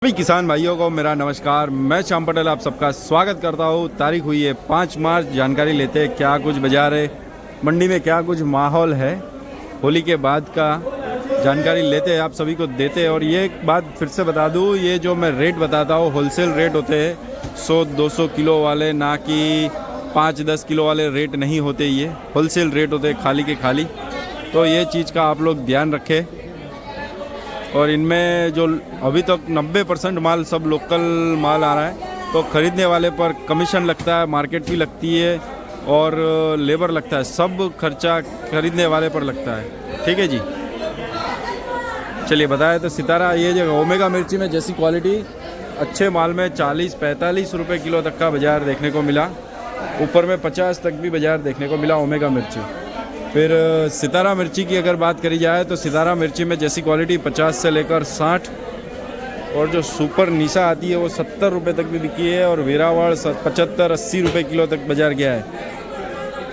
सभी किसान भाइयों को मेरा नमस्कार। मैं श्याम पटेल आप सबका स्वागत करता हूँ। तारीख हुई है 5 मार्च। जानकारी लेते हैं क्या कुछ बाजार है, मंडी में क्या कुछ माहौल है, होली के बाद का जानकारी लेते हैं, आप सभी को देते हैं। और ये एक बात फिर से बता दूँ, ये जो मैं रेट बताता हूँ होलसेल रेट होते हैं 100-200 किलो वाले, ना कि 5-10 किलो वाले रेट नहीं होते। ये होलसेल रेट होते हैं, खाली के खाली। तो ये चीज़ का आप लोग ध्यान रखें। और इनमें जो अभी तक 90% माल सब लोकल माल आ रहा है, तो ख़रीदने वाले पर कमीशन लगता है, मार्केट फी लगती है और लेबर लगता है, सब खर्चा खरीदने वाले पर लगता है। ठीक है जी, चलिए बताया। तो सितारा ये जो ओमेगा मिर्ची में जैसी क्वालिटी अच्छे माल में 40-45 रुपये किलो तक का बाज़ार देखने को मिला, ऊपर में 50 तक भी बाज़ार देखने को मिला ओमेगा मिर्ची। फिर सितारा मिर्ची की अगर बात करी जाए तो सितारा मिर्ची में जैसी क्वालिटी 50 से लेकर 60, और जो सुपर निशा आती है वो 70 रुपये तक भी बिकी है। और वेरावल 75-80 रुपये किलो तक बाज़ार गया है,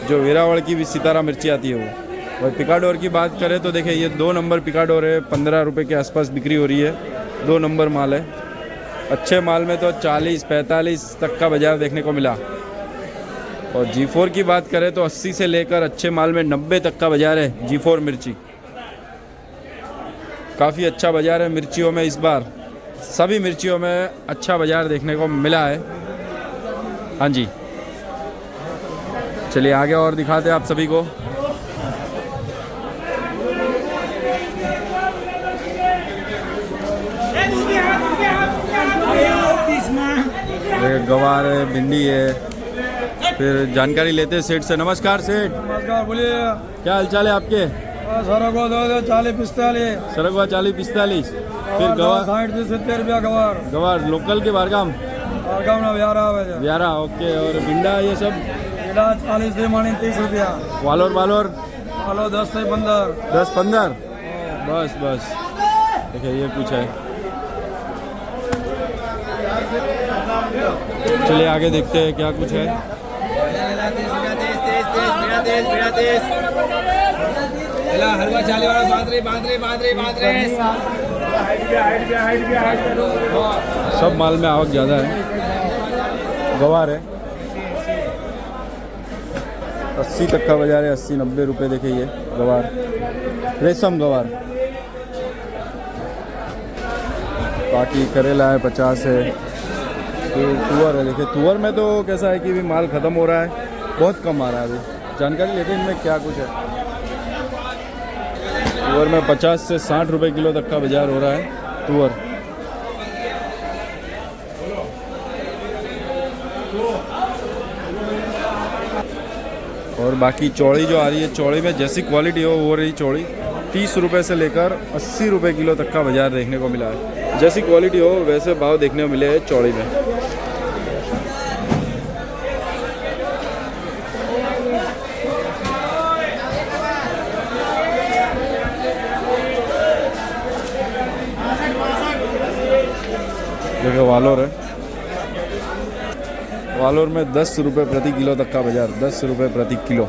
जो वेरावल की भी सितारा मिर्ची आती है वो। और पिकाडोर की बात करें तो देखिए ये 2 नंबर पिकाडोर है, 15 रुपये के आसपास बिक्री हो रही है, 2 नंबर माल है। अच्छे माल में तो 40-45 तक का बाज़ार देखने को मिला। और G4 की बात करें तो 80 से लेकर अच्छे माल में 90 तक का बाज़ार है। G4 मिर्ची काफ़ी अच्छा बाज़ार है मिर्चियों में। इस बार सभी मिर्चियों में अच्छा बाज़ार देखने को मिला है। हाँ जी, चलिए आगे और दिखाते हैं आप सभी को। गवार है, भिंडी है। फिर जानकारी लेते हैं सेठ से। नमस्कार सेठ। नमस्कार, बोलिए। क्या हालचाल है आपके? सरगवा 40-45। सरगवा 40-45। फिर गवार 60 से 70 रुपया गवार। गवार लोकल के बारगाम ना व्यारा। ओके। और भिंडा ये सब 40 से 30 रुपया। वालोर 10 से 15। 10-15। बस देखिए ये कुछ है। चलिए आगे देखते हैं क्या कुछ है। हलवा चाले वाला बांदरे। सब माल में आवक ज़्यादा है। गवार है 80 तक का बाजार है, 80-90 रुपये। देखिए ये गवार, रेशम गवार। बाकी करेला है 50 है। तो तुअर है, देखिए तुअर में तो कैसा है कि भी माल ख़त्म हो रहा है, बहुत कम आ रहा है अभी। जानकारी लेते हैं इनमें क्या कुछ है। तुअर में 50 से 60 रुपये किलो तक का बाज़ार हो रहा है तुअर। और बाकी चौड़ी जो आ रही है, चौड़ी में जैसी क्वालिटी हो रही चौड़ी 30 रुपये से लेकर 80 रुपये किलो तक का बाज़ार देखने को मिला है। जैसी क्वालिटी हो वैसे भाव देखने को मिले हैं चौड़ी में। देखो वालोर है, वालोर में 10 रुपये प्रति किलो तक का बाज़ार, 10 रुपये प्रति किलो।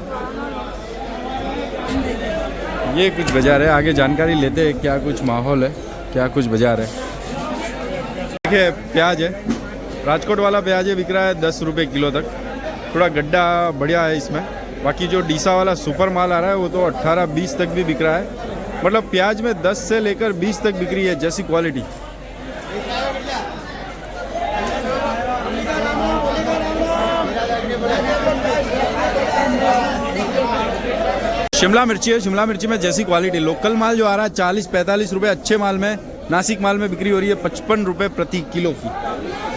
ये कुछ बाज़ार है। आगे जानकारी लेते हैं क्या कुछ माहौल है, क्या कुछ बाज़ार है। देखिए प्याज है, राजकोट वाला प्याज है, बिक रहा है 10 रुपये किलो तक। थोड़ा गड्ढा बढ़िया है इसमें। बाकी जो डीसा वाला सुपर माल आ रहा है वो तो 18-20 तक भी बिक रहा है। मतलब प्याज में 10 से लेकर 20 तक बिक्री है, जैसी क्वालिटी। शिमला मिर्ची है, शिमला मिर्ची में जैसी क्वालिटी। लोकल माल जो आ रहा है 40-45 रुपये, अच्छे माल में नासिक माल में बिक्री हो रही है 55 रुपये प्रति किलो की।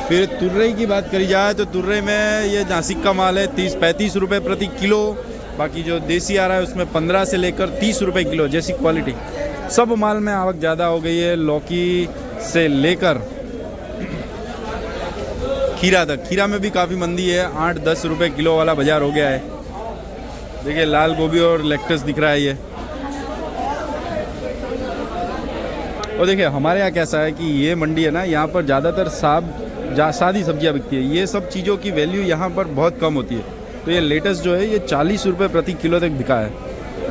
फिर तुर्रई की बात करी जाए तो तुर्रई में ये नासिक का माल है 30-35 रुपये प्रति किलो। बाकी जो देसी आ रहा है उसमें 15 से लेकर 30 रुपये किलो, जैसी क्वालिटी। सब माल में आवक ज़्यादा हो गई है, लौकी से लेकर खीरा तक। खीरा में भी काफ़ी मंदी है, 8-10 रुपये किलो वाला बाज़ार हो गया है। देखिए लाल गोभी और लेक्टस दिख रहा है ये। और देखिए हमारे यहाँ कैसा है कि ये मंडी है ना, यहाँ पर ज़्यादातर सादी सब्जियाँ बिकती है। ये सब चीज़ों की वैल्यू यहाँ पर बहुत कम होती है। तो ये लेटस जो है ये 40 रुपये प्रति किलो तक बिका है।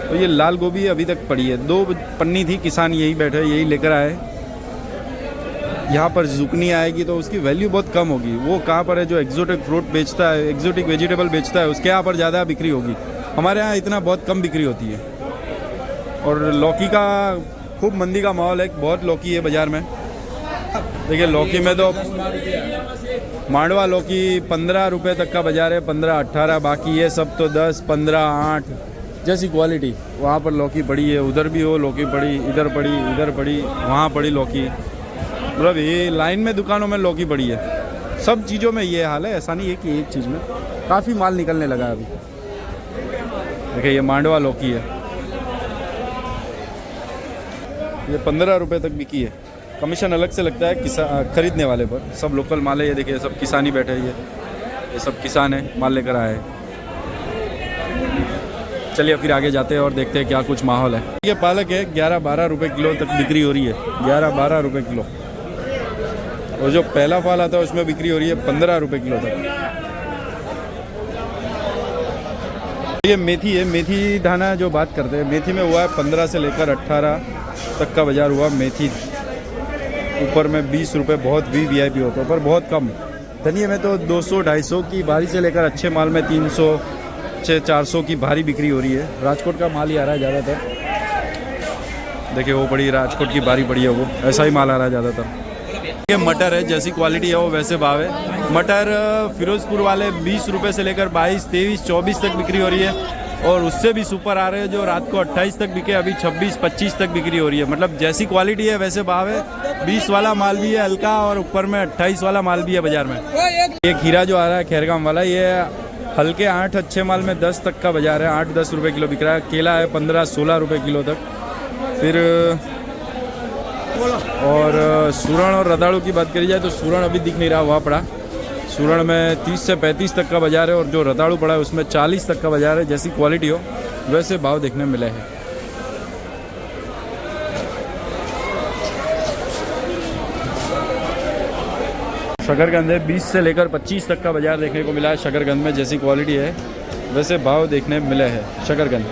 तो ये लाल गोभी अभी तक पड़ी है, 2 पन्नी थी, किसान यही बैठे यही लेकर आए। यहाँ पर जुकनी आएगी तो उसकी वैल्यू बहुत कम होगी। वो कहाँ पर है जो एक्जोटिक फ्रूट बेचता है, एक्जोटिक वेजिटेबल बेचता है, उसके यहाँ पर ज़्यादा बिक्री होगी। हमारे यहाँ इतना बहुत कम बिक्री होती है। और लौकी का खूब मंदी का माहौल है, बहुत लौकी है बाज़ार में। देखिए लौकी में तो मांडवा लौकी 15 रुपये तक का बाज़ार है, 15-18। बाकी ये सब तो 10, 15, 8 जैसी क्वालिटी। वहाँ पर लौकी पड़ी है, उधर भी हो लौकी पड़ी, इधर पड़ी, इधर पड़ी, वहाँ पड़ी लौकी। मतलब ये लाइन में दुकानों में लौकी पड़ी है। सब चीज़ों में ये हाल है, ऐसा नहीं है कि एक चीज़ में। काफ़ी माल निकलने लगा है अभी। देखिए ये मांडवा लौकी है, ये 15 रुपये तक बिकी है। कमीशन अलग से लगता है खरीदने वाले पर। सब लोकल माल है। ये देखिए सब किसान ही बैठे हैं, ये सब किसान है, माल लेकर आए हैं। चलिए फिर आगे जाते हैं और देखते हैं क्या कुछ माहौल है। ये पालक है, 11-12 रुपये किलो तक बिक्री हो रही है, 11-12 रुपये किलो। और जो पहला फल आता है उसमें बिक्री हो रही है 15 रुपये किलो तक। ये मेथी है, मेथी दाना जो बात करते हैं, मेथी में हुआ है 15 से लेकर 18 तक का बाजार हुआ मेथी। ऊपर में 20 रुपये, बहुत VIP होता है, पर बहुत कम। धनिया में तो 200-250 की भारी से लेकर अच्छे माल में 300-400 की भारी बिक्री हो रही है। राजकोट का माल ही आ रहा है ज़्यादातर। देखिए वो बड़ी राजकोट की भारी पड़ी है, वो ऐसा ही माल आ रहा है ज़्यादातर। ये मटर है, जैसी क्वालिटी है वो वैसे भाव है। मटर फिरोजपुर वाले 20 रुपये से लेकर 22, 23, 24 तक बिक्री हो रही है। और उससे भी सुपर आ रहे हैं जो रात को 28 तक बिके, अभी 26, 25 तक बिक्री हो रही है। मतलब जैसी क्वालिटी है वैसे भाव है। 20 वाला माल भी है हल्का, और ऊपर में 28 वाला माल भी है बाजार में। ये खीरा जो आ रहा है खैरगाम वाला, ये हल्के 8, अच्छे माल में 10 तक का बाजार है। 8-10 रुपये किलो बिक रहा है। केला है 15-16 रुपये किलो तक। फिर और सूरण और रताड़ू की बात करी जाए तो सूरण अभी दिख नहीं रहा, हुआ पड़ा। सूरण में 30 से 35 तक का बाजार है, और जो रताड़ू पड़ा है उसमें 40 तक का बाजार है। जैसी क्वालिटी हो वैसे भाव देखने मिले हैं। शकरकंद है, 20 से लेकर 25 तक का बाजार देखने को मिला है। शकरकंद में जैसी क्वालिटी है वैसे भाव देखने मिले हैं। शकरकंद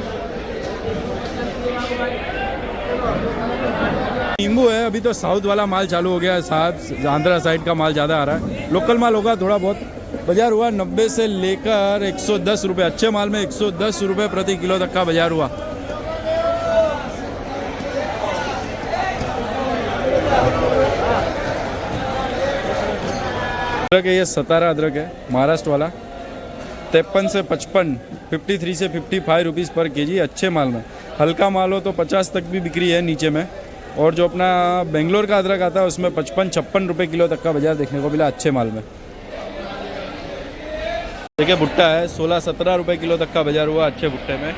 नींबू है, अभी तो साउथ वाला माल चालू हो गया है, साथ आंध्रा साइड का माल ज़्यादा आ रहा है। लोकल माल होगा थोड़ा बहुत। बाजार हुआ 90 से लेकर 110 रुपये, अच्छे माल में 110 रुपये प्रति किलो तक का बाजार हुआ। अदरक है, ये सतारा अदरक है, महाराष्ट्र वाला, 53 से 55, 53 से 55 रुपीज़ पर केजी, अच्छे माल में। हल्का माल हो तो 50 तक भी बिक्री है नीचे में। और जो अपना बेंगलोर का अदरक आता है उसमें 55-56 रुपये किलो तक का बाजार देखने को मिला, अच्छे माल में। देखिए भुट्टा है, 16-17 रुपये किलो तक का बाजार हुआ अच्छे भुट्टे में।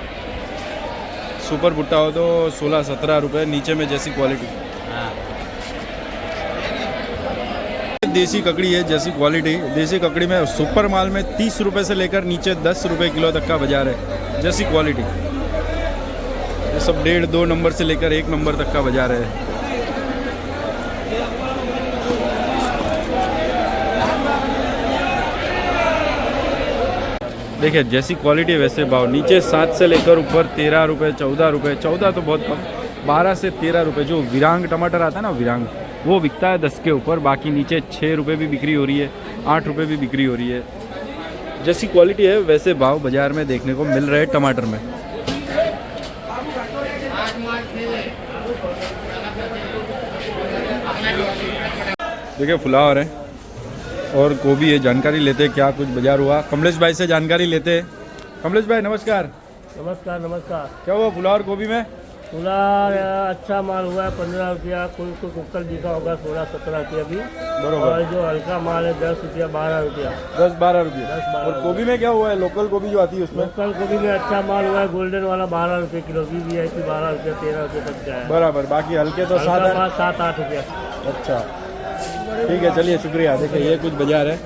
सुपर भुट्टा हो तो 16-17 रुपये, नीचे में जैसी क्वालिटी। देसी ककड़ी है, जैसी क्वालिटी। देसी ककड़ी में सुपर माल में 30 रुपये से लेकर नीचे 10 रुपये किलो तक का बाजार है, जैसी क्वालिटी। ये सब 1.5-2 नंबर से लेकर 1 नंबर तक का बाजार है। देखिए जैसी क्वालिटी वैसे भाव। नीचे 7 से लेकर ऊपर 13 रुपये, 14 रुपये, 14 तो बहुत कम, 12 से 13 रुपये। जो विरांग टमाटर आता है ना, विरांग, वो बिकता है 10 के ऊपर। बाकी नीचे 6 रुपये भी बिक्री हो रही है, 8 रुपये भी बिक्री हो रही है। जैसी क्वालिटी है वैसे भाव बाजार में देखने को मिल रहे हैं टमाटर में। देखिए फ्लावर है और गोभी है। जानकारी लेते हैं क्या कुछ बाजार हुआ। कमलेश भाई से जानकारी लेते हैं। कमलेश भाई नमस्कार। नमस्कार नमस्कार। क्या हुआ फ्लावर गोभी में? पूरा अच्छा माल हुआ है 15 रुपया, कोई कोई कुक्कल बिका होगा 16-17 रुपया भी। बरोबर। और जो हल्का माल है 10 रुपया, 12 रुपया, 10-12 रुपये। 10-12 और गोभी में क्या हुआ है? लोकल गोभी जो आती है उसमें? लोकल गोभी में अच्छा माल हुआ है, गोल्डन वाला 12 रुपये किलो, VIP 12 रुपया, 13 रुपये तक का है। बराबर। बाकी हल्के तो 7-8 रुपया। अच्छा ठीक है, चलिए शुक्रिया। देखिए ये कुछ बाजार है।